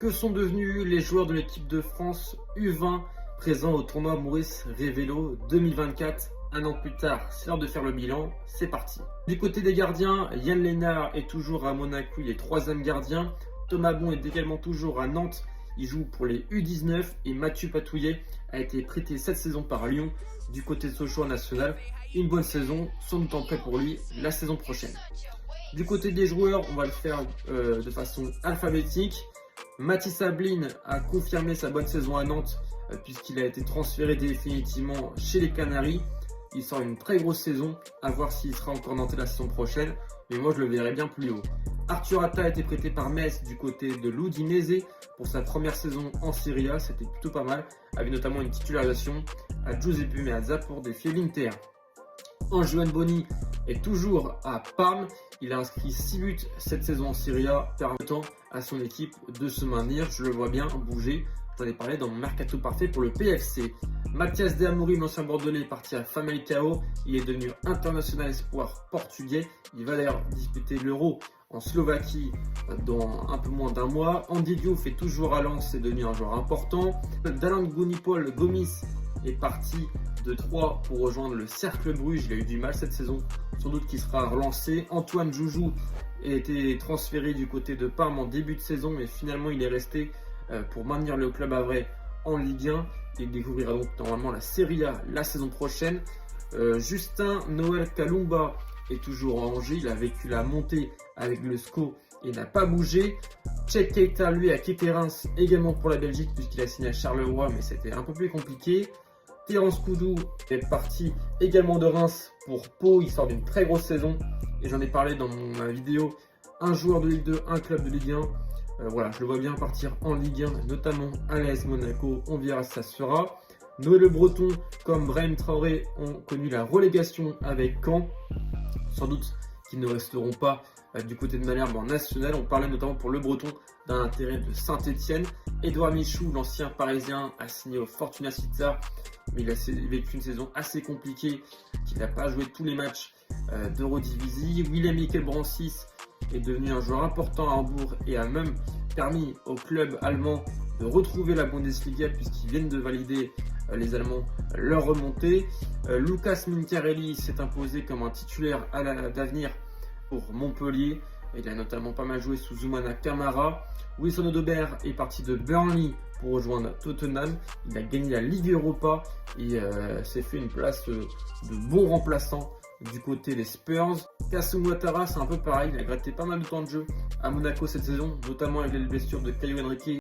Que sont devenus les joueurs de l'équipe de France U20 présents au tournoi Maurice Révélo 2024? Un an plus tard, c'est l'heure de faire le bilan, c'est parti. Du côté des gardiens, Yann Lennart est toujours à Monaco, il est troisième gardien. Thomas Bon est également toujours à Nantes, il joue pour les U19. Et Mathieu Patouillet a été prêté cette saison par Lyon du côté de Sochaux national. Une bonne saison, sans doute en prêt pour lui la saison prochaine. Du côté des joueurs, on va le faire de façon alphabétique. Mathis Ablin a confirmé sa bonne saison à Nantes puisqu'il a été transféré définitivement chez les Canaries. Il sort une très grosse saison, à voir s'il sera encore nantais la saison prochaine, mais moi je le verrai bien plus haut. Arthur Atta a été prêté par Metz du côté de l'Udinese pour sa première saison en Serie A, c'était plutôt pas mal, avec notamment une titularisation à Giuseppe Meazza pour défier l'Inter. Antoine Boni est toujours à Parme. Il a inscrit 6 buts cette saison en Serie A, permettant à son équipe de se maintenir. Je le vois bien bouger. J'en ai parlé dans mon mercato parfait pour le PFC. Mathias De Amorim, l'ancien bordelais, est parti à Famalicão. Il est devenu international espoir portugais. Il va d'ailleurs disputer l'Euro en Slovaquie dans un peu moins d'un mois. Andy Diouf est toujours à Lens, c'est devenu un joueur important. Dalan Gunipol Gomis est parti de Troyes pour rejoindre le Cercle Bruges. Il a eu du mal cette saison, sans doute qu'il sera relancé. Antoine Joujou a été transféré du côté de Parme en début de saison, mais finalement il est resté pour maintenir le club havrais en Ligue 1. Il découvrira donc normalement la Serie A la saison prochaine. Justin Noël Kalumba est toujours à Angers. Il a vécu la montée avec le SCO et n'a pas bougé. Tchèque Keita, lui, a quitté Reims également pour la Belgique puisqu'il a signé à Charleroi, mais c'était un peu plus compliqué. Terence Koudou est parti également de Reims pour Pau. Il sort d'une très grosse saison et j'en ai parlé dans ma vidéo. Un joueur de Ligue 2, un club de Ligue 1. Voilà, je le vois bien partir en Ligue 1, notamment à l'AS Monaco. On verra si ça se fera. Noël Le Breton comme Brahim Traoré ont connu la relégation avec Caen. Sans doute qu'ils ne resteront pas du côté de Malherbe en national. On parlait notamment pour Le Breton d'un intérêt de Saint-Etienne. Edouard Michou, l'ancien parisien, a signé au Fortuna Sittard, mais il a vécu une saison assez compliquée, qu'il n'a pas joué tous les matchs d'Eurodivisie. William Michael Brancis est devenu un joueur important à Hambourg et a même permis au club allemand de retrouver la Bundesliga puisqu'ils viennent de valider les Allemands leur remontée. Lucas Mincarelli s'est imposé comme un titulaire d'avenir pour Montpellier. Il a notamment pas mal joué sous Zoumana Camara. Wilson Odobert est parti de Burnley pour rejoindre Tottenham. Il a gagné la Ligue Europa et s'est fait une place de bon remplaçant du côté des Spurs. Kassoum Ouattara, c'est un peu pareil. Il a gratté pas mal de temps de jeu à Monaco cette saison, notamment avec les blessures de Caio Henrique